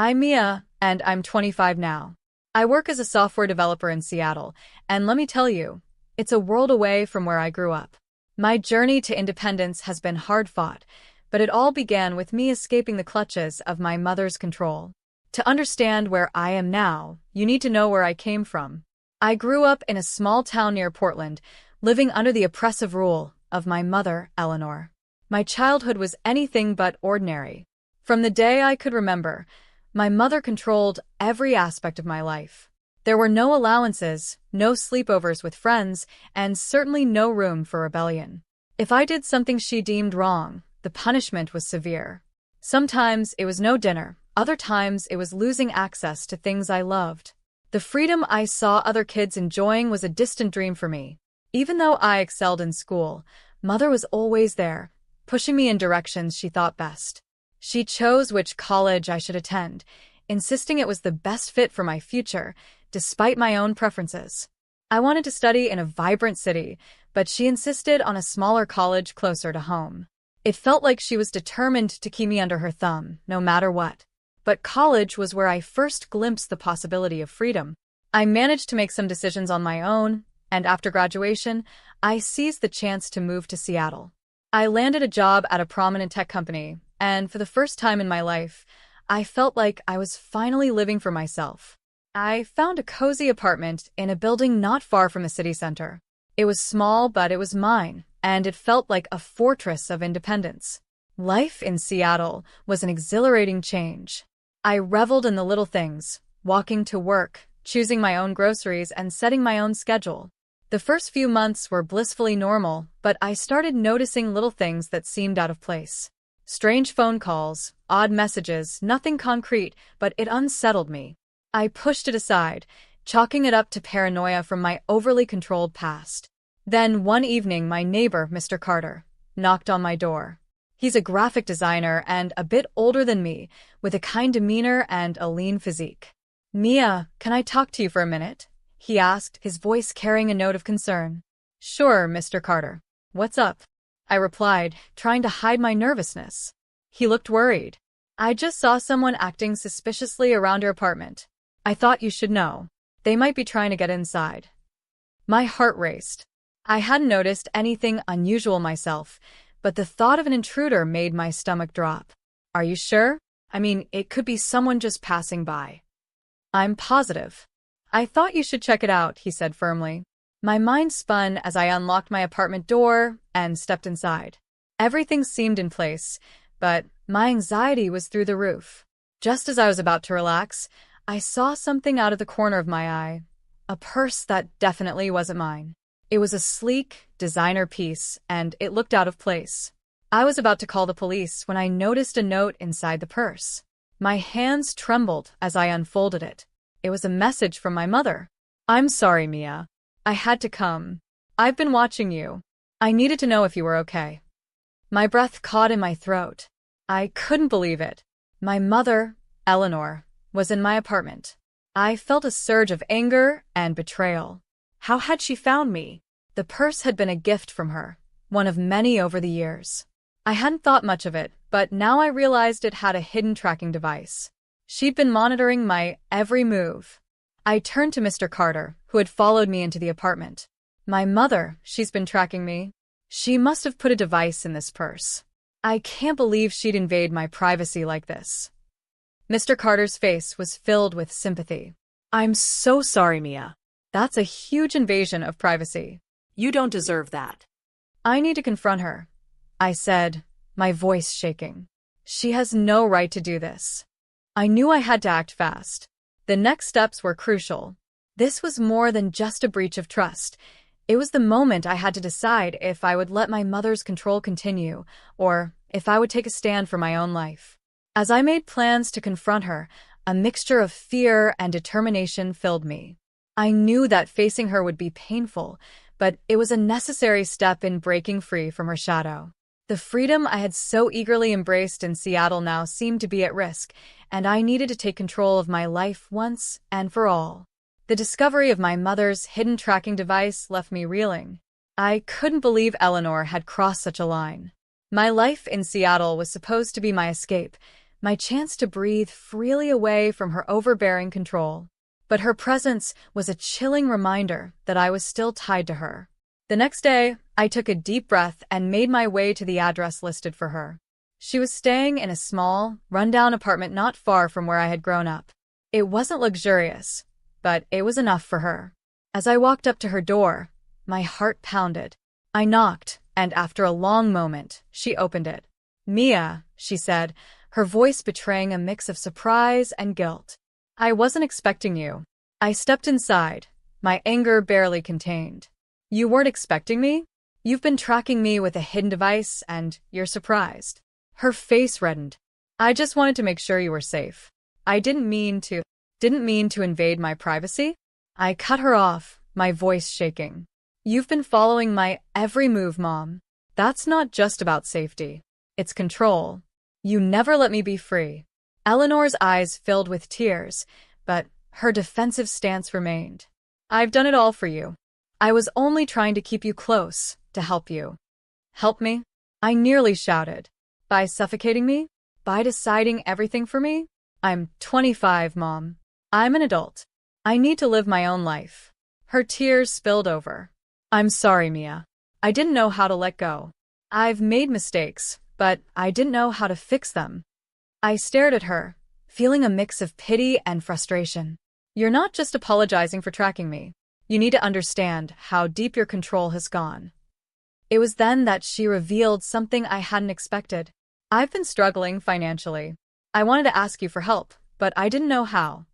I'm Mia, and I'm 25 now. I work as a software developer in Seattle, and let me tell you, it's a world away from where I grew up. My journey to independence has been hard-fought, but it all began with me escaping the clutches of my mother's control. To understand where I am now, you need to know where I came from. I grew up in a small town near Portland, living under the oppressive rule of my mother, Eleanor. My childhood was anything but ordinary. From the day I could remember, my mother controlled every aspect of my life. There were no allowances, no sleepovers with friends, and certainly no room for rebellion. If I did something she deemed wrong, the punishment was severe. Sometimes it was no dinner, other times it was losing access to things I loved. The freedom I saw other kids enjoying was a distant dream for me. Even though I excelled in school, Mother was always there, pushing me in directions she thought best. She chose which college I should attend, insisting it was the best fit for my future, despite my own preferences. I wanted to study in a vibrant city, but she insisted on a smaller college closer to home. It felt like she was determined to keep me under her thumb, no matter what. But college was where I first glimpsed the possibility of freedom. I managed to make some decisions on my own, and after graduation, I seized the chance to move to Seattle. I landed a job at a prominent tech company, and for the first time in my life, I felt like I was finally living for myself. I found a cozy apartment in a building not far from the city center. It was small, but it was mine, and it felt like a fortress of independence. Life in Seattle was an exhilarating change. I reveled in the little things, walking to work, choosing my own groceries, and setting my own schedule. The first few months were blissfully normal, but I started noticing little things that seemed out of place. Strange phone calls, odd messages, nothing concrete, but it unsettled me. I pushed it aside, chalking it up to paranoia from my overly controlled past. Then one evening, my neighbor, Mr. Carter, knocked on my door. He's a graphic designer and a bit older than me, with a kind demeanor and a lean physique. "Mia, can I talk to you for a minute?" he asked, his voice carrying a note of concern. "Sure, Mr. Carter. What's up?" I replied, trying to hide my nervousness. He looked worried. "I just saw someone acting suspiciously around your apartment. I thought you should know. They might be trying to get inside." My heart raced. I hadn't noticed anything unusual myself, but the thought of an intruder made my stomach drop. "Are you sure? I mean, it could be someone just passing by." "I'm positive." "I thought you should check it out," he said firmly. My mind spun as I unlocked my apartment door and stepped inside. Everything seemed in place, but my anxiety was through the roof. Just as I was about to relax, I saw something out of the corner of my eye. A purse that definitely wasn't mine. It was a sleek, designer piece, and it looked out of place. I was about to call the police when I noticed a note inside the purse. My hands trembled as I unfolded it. It was a message from my mother. "I'm sorry, Mia. I had to come. I've been watching you. I needed to know if you were okay." My breath caught in my throat. I couldn't believe it. My mother, Eleanor, was in my apartment. I felt a surge of anger and betrayal. How had she found me? The purse had been a gift from her, one of many over the years. I hadn't thought much of it, but now I realized it had a hidden tracking device. She'd been monitoring my every move. I turned to Mr. Carter, who had followed me into the apartment. "My mother, she's been tracking me. She must have put a device in this purse. I can't believe she'd invade my privacy like this." Mr. Carter's face was filled with sympathy. "I'm so sorry, Mia. That's a huge invasion of privacy. You don't deserve that." "I need to confront her," I said, my voice shaking. "She has no right to do this." I knew I had to act fast. The next steps were crucial. This was more than just a breach of trust. It was the moment I had to decide if I would let my mother's control continue, or if I would take a stand for my own life. As I made plans to confront her, a mixture of fear and determination filled me. I knew that facing her would be painful, but it was a necessary step in breaking free from her shadow. The freedom I had so eagerly embraced in Seattle now seemed to be at risk, and I needed to take control of my life once and for all. The discovery of my mother's hidden tracking device left me reeling. I couldn't believe Eleanor had crossed such a line. My life in Seattle was supposed to be my escape, my chance to breathe freely away from her overbearing control. But her presence was a chilling reminder that I was still tied to her. The next day, I took a deep breath and made my way to the address listed for her. She was staying in a small, rundown apartment not far from where I had grown up. It wasn't luxurious, but it was enough for her. As I walked up to her door, my heart pounded. I knocked, and after a long moment, she opened it. "Mia," she said, her voice betraying a mix of surprise and guilt. "I wasn't expecting you." I stepped inside, my anger barely contained. "You weren't expecting me? You've been tracking me with a hidden device, and you're surprised." Her face reddened. "I just wanted to make sure you were safe. I didn't mean to invade my privacy." I cut her off, my voice shaking. "You've been following my every move, Mom. That's not just about safety. It's control. You never let me be free." Eleanor's eyes filled with tears, but her defensive stance remained. "I've done it all for you. I was only trying to keep you close, to help you." "Help me?" I nearly shouted. "By suffocating me? By deciding everything for me? I'm 25, Mom. I'm an adult. I need to live my own life." Her tears spilled over. "I'm sorry, Mia. I didn't know how to let go. I've made mistakes, but I didn't know how to fix them." I stared at her, feeling a mix of pity and frustration. "You're not just apologizing for tracking me. You need to understand how deep your control has gone." It was then that she revealed something I hadn't expected. "I've been struggling financially. I wanted to ask you for help, but I didn't know how."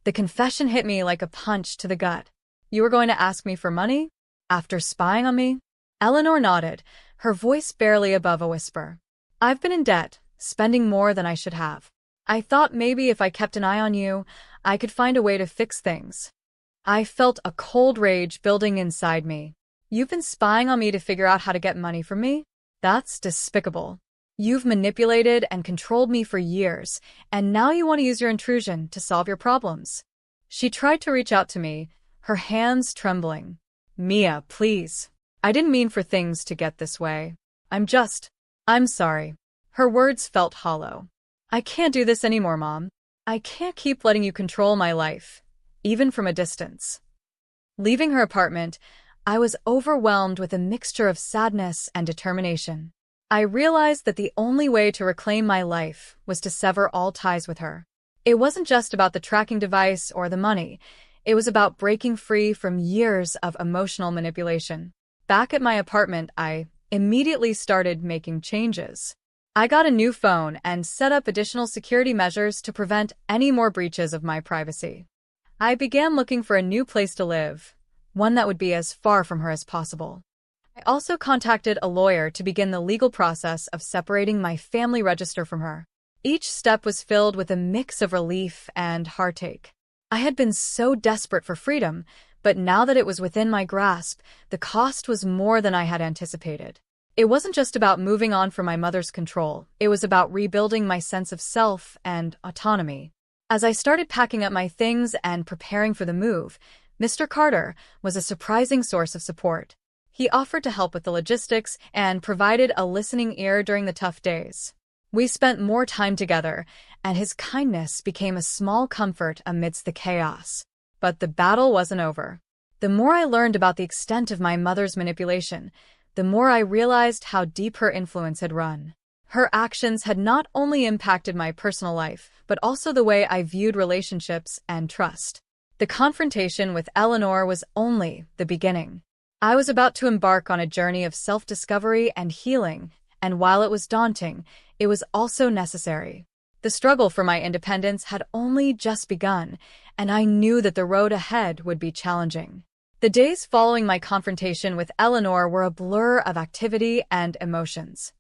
The confession hit me like a punch to the gut. "You were going to ask me for money? After spying on me?" Eleanor nodded, her voice barely above a whisper. "I've been in debt, spending more than I should have. I thought maybe if I kept an eye on you, I could find a way to fix things." I felt a cold rage building inside me. "You've been spying on me to figure out how to get money from me? That's despicable. You've manipulated and controlled me for years, and now you want to use your intrusion to solve your problems." She tried to reach out to me, her hands trembling. "Mia, please. I didn't mean for things to get this way. I'm sorry." Her words felt hollow. "I can't do this anymore, Mom. I can't keep letting you control my life, even from a distance." Leaving her apartment, I was overwhelmed with a mixture of sadness and determination. I realized that the only way to reclaim my life was to sever all ties with her. It wasn't just about the tracking device or the money. It was about breaking free from years of emotional manipulation. Back at my apartment, I immediately started making changes. I got a new phone and set up additional security measures to prevent any more breaches of my privacy. I began looking for a new place to live, one that would be as far from her as possible. I also contacted a lawyer to begin the legal process of separating my family register from her. Each step was filled with a mix of relief and heartache. I had been so desperate for freedom, but now that it was within my grasp, the cost was more than I had anticipated. It wasn't just about moving on from my mother's control, it was about rebuilding my sense of self and autonomy. As I started packing up my things and preparing for the move, Mr. Carter was a surprising source of support. He offered to help with the logistics and provided a listening ear during the tough days. We spent more time together, and his kindness became a small comfort amidst the chaos. But the battle wasn't over. The more I learned about the extent of my mother's manipulation, the more I realized how deep her influence had run. Her actions had not only impacted my personal life, but also the way I viewed relationships and trust. The confrontation with Eleanor was only the beginning. I was about to embark on a journey of self-discovery and healing, and while it was daunting, it was also necessary. The struggle for my independence had only just begun, and I knew that the road ahead would be challenging. The days following my confrontation with Eleanor were a blur of activity and emotions.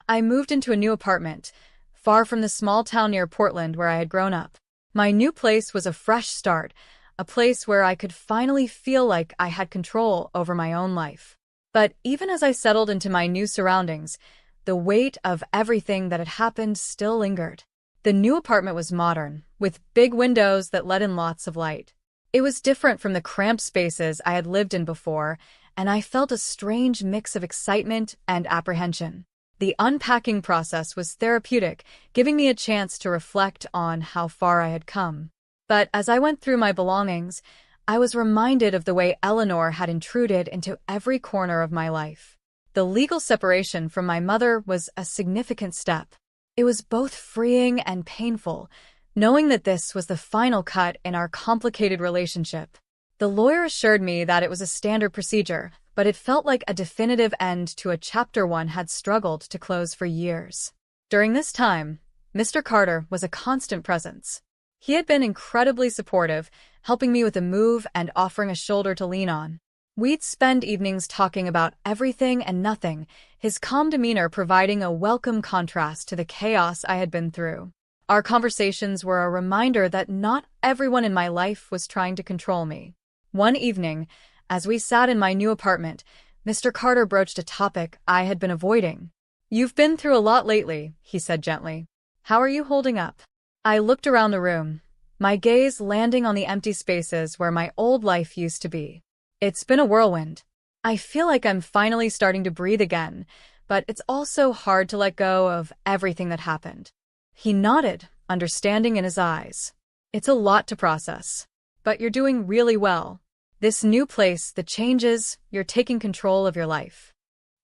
I moved into a new apartment, far from the small town near Portland where I had grown up. My new place was a fresh start, a place where I could finally feel like I had control over my own life. But even as I settled into my new surroundings, the weight of everything that had happened still lingered. The new apartment was modern, with big windows that let in lots of light. It was different from the cramped spaces I had lived in before, and I felt a strange mix of excitement and apprehension. The unpacking process was therapeutic, giving me a chance to reflect on how far I had come. But as I went through my belongings, I was reminded of the way Eleanor had intruded into every corner of my life. The legal separation from my mother was a significant step. It was both freeing and painful, knowing that this was the final cut in our complicated relationship. The lawyer assured me that it was a standard procedure, but it felt like a definitive end to a chapter one had struggled to close for years. During this time, Mr. Carter was a constant presence. He had been incredibly supportive, helping me with a move and offering a shoulder to lean on. We'd spend evenings talking about everything and nothing, his calm demeanor providing a welcome contrast to the chaos I had been through. Our conversations were a reminder that not everyone in my life was trying to control me. One evening, as we sat in my new apartment, Mr. Carter broached a topic I had been avoiding. "You've been through a lot lately," he said gently. "How are you holding up?" I looked around the room, my gaze landing on the empty spaces where my old life used to be. It's been a whirlwind. I feel like I'm finally starting to breathe again, but it's also hard to let go of everything that happened. He nodded, understanding in his eyes. "It's a lot to process, but you're doing really well. This new place, the changes, you're taking control of your life."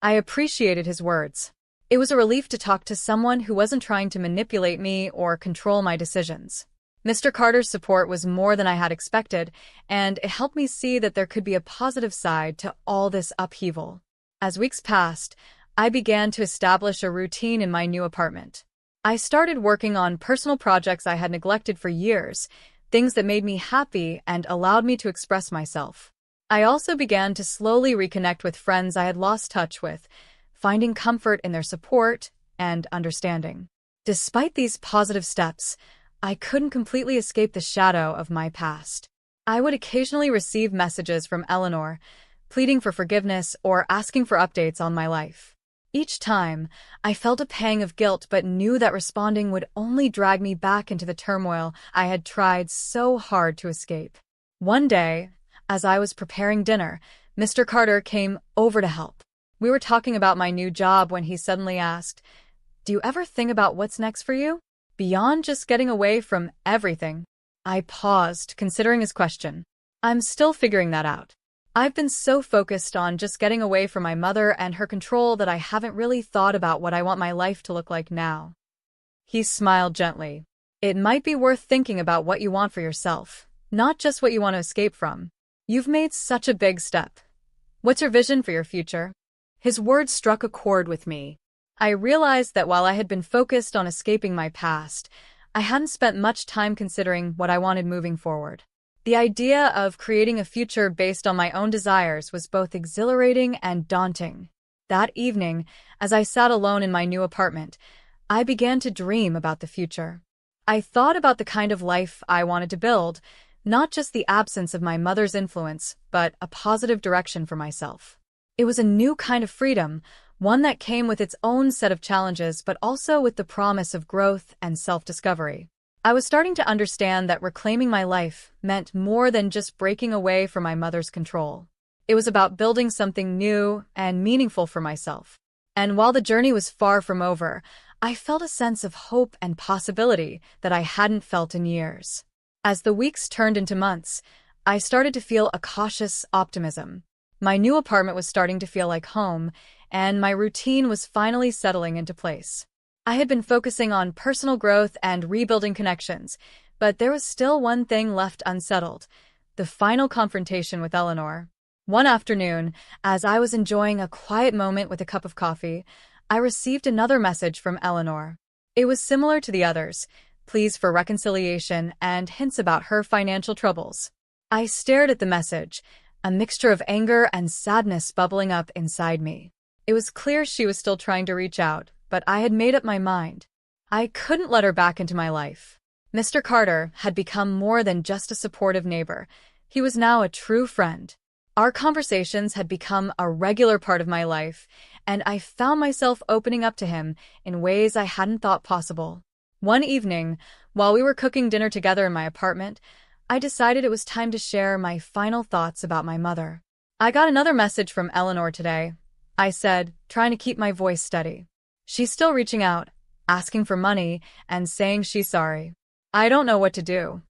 I appreciated his words. It was a relief to talk to someone who wasn't trying to manipulate me or control my decisions. Mr. Carter's support was more than I had expected, and it helped me see that there could be a positive side to all this upheaval. As weeks passed, I began to establish a routine in my new apartment. I started working on personal projects I had neglected for years, things that made me happy and allowed me to express myself. I also began to slowly reconnect with friends I had lost touch with, finding comfort in their support and understanding. Despite these positive steps, I couldn't completely escape the shadow of my past. I would occasionally receive messages from Eleanor, pleading for forgiveness or asking for updates on my life. Each time, I felt a pang of guilt but knew that responding would only drag me back into the turmoil I had tried so hard to escape. One day, as I was preparing dinner, Mr. Carter came over to help. We were talking about my new job when he suddenly asked, "Do you ever think about what's next for you? Beyond just getting away from everything?" I paused, considering his question. "I'm still figuring that out. I've been so focused on just getting away from my mother and her control that I haven't really thought about what I want my life to look like now." He smiled gently. "It might be worth thinking about what you want for yourself, not just what you want to escape from. You've made such a big step. What's your vision for your future?" His words struck a chord with me. I realized that while I had been focused on escaping my past, I hadn't spent much time considering what I wanted moving forward. The idea of creating a future based on my own desires was both exhilarating and daunting. That evening, as I sat alone in my new apartment, I began to dream about the future. I thought about the kind of life I wanted to build, not just the absence of my mother's influence, but a positive direction for myself. It was a new kind of freedom, one that came with its own set of challenges but also with the promise of growth and self-discovery. I was starting to understand that reclaiming my life meant more than just breaking away from my mother's control. It was about building something new and meaningful for myself. And while the journey was far from over, I felt a sense of hope and possibility that I hadn't felt in years. As the weeks turned into months, I started to feel a cautious optimism. My new apartment was starting to feel like home, and my routine was finally settling into place. I had been focusing on personal growth and rebuilding connections, but there was still one thing left unsettled: the final confrontation with Eleanor. One afternoon, as I was enjoying a quiet moment with a cup of coffee, I received another message from Eleanor. It was similar to the others, pleas for reconciliation and hints about her financial troubles. I stared at the message, a mixture of anger and sadness bubbling up inside me. It was clear she was still trying to reach out, but I had made up my mind. I couldn't let her back into my life. Mr. Carter had become more than just a supportive neighbor. He was now a true friend. Our conversations had become a regular part of my life, and I found myself opening up to him in ways I hadn't thought possible. One evening, while we were cooking dinner together in my apartment, I decided it was time to share my final thoughts about my mother. "I got another message from Eleanor today," I said, trying to keep my voice steady. She's still reaching out, asking for money, and saying she's sorry. I don't know what to do."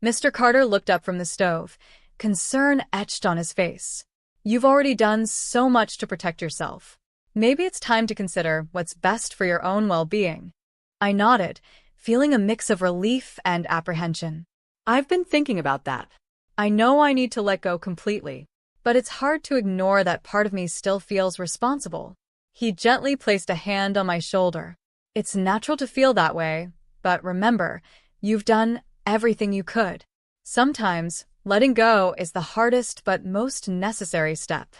Mr. Carter looked up from the stove, concern etched on his face. "You've already done so much to protect yourself. Maybe it's time to consider what's best for your own well-being." I nodded, feeling a mix of relief and apprehension. "I've been thinking about that. I know I need to let go completely, but it's hard to ignore that part of me still feels responsible." He gently placed a hand on my shoulder. "It's natural to feel that way, but remember, you've done everything you could. Sometimes, letting go is the hardest but most necessary step."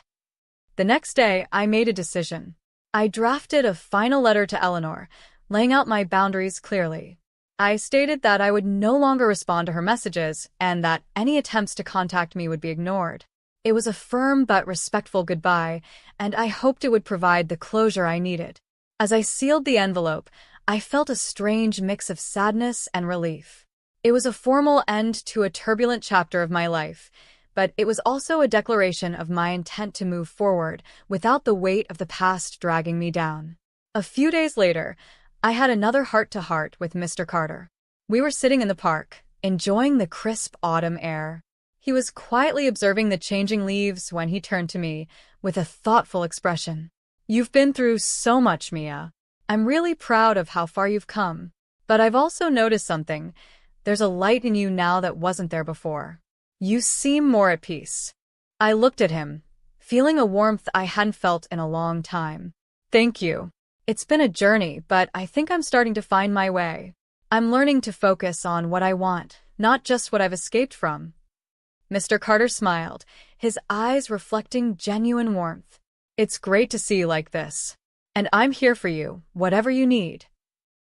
The next day, I made a decision. I drafted a final letter to Eleanor, laying out my boundaries clearly. I stated that I would no longer respond to her messages and that any attempts to contact me would be ignored. It was a firm but respectful goodbye, and I hoped it would provide the closure I needed. As I sealed the envelope, I felt a strange mix of sadness and relief. It was a formal end to a turbulent chapter of my life, but it was also a declaration of my intent to move forward without the weight of the past dragging me down. A few days later, I had another heart-to-heart with Mr. Carter. We were sitting in the park, enjoying the crisp autumn air. He was quietly observing the changing leaves when he turned to me with a thoughtful expression. "You've been through so much, Mia. I'm really proud of how far you've come. But I've also noticed something. There's a light in you now that wasn't there before. You seem more at peace." I looked at him, feeling a warmth I hadn't felt in a long time. "Thank you. It's been a journey, but I think I'm starting to find my way. I'm learning to focus on what I want, not just what I've escaped from." Mr. Carter smiled, his eyes reflecting genuine warmth. "It's great to see you like this. And I'm here for you, whatever you need."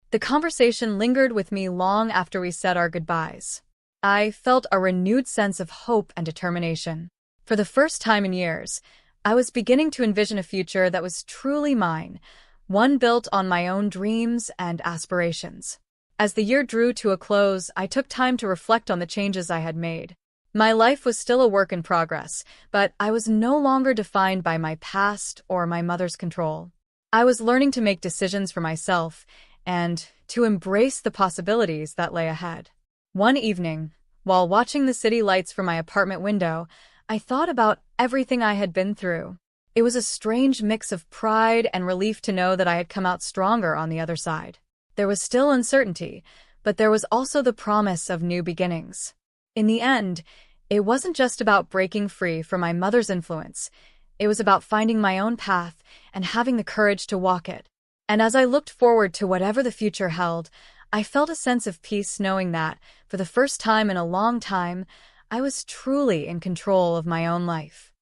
The conversation lingered with me long after we said our goodbyes. I felt a renewed sense of hope and determination. For the first time in years, I was beginning to envision a future that was truly mine, one built on my own dreams and aspirations. As the year drew to a close, I took time to reflect on the changes I had made. My life was still a work in progress, but I was no longer defined by my past or my mother's control. I was learning to make decisions for myself and to embrace the possibilities that lay ahead. One evening, while watching the city lights from my apartment window, I thought about everything I had been through. It was a strange mix of pride and relief to know that I had come out stronger on the other side. There was still uncertainty, but there was also the promise of new beginnings. In the end, it wasn't just about breaking free from my mother's influence. It was about finding my own path and having the courage to walk it. And as I looked forward to whatever the future held, I felt a sense of peace knowing that, for the first time in a long time, I was truly in control of my own life.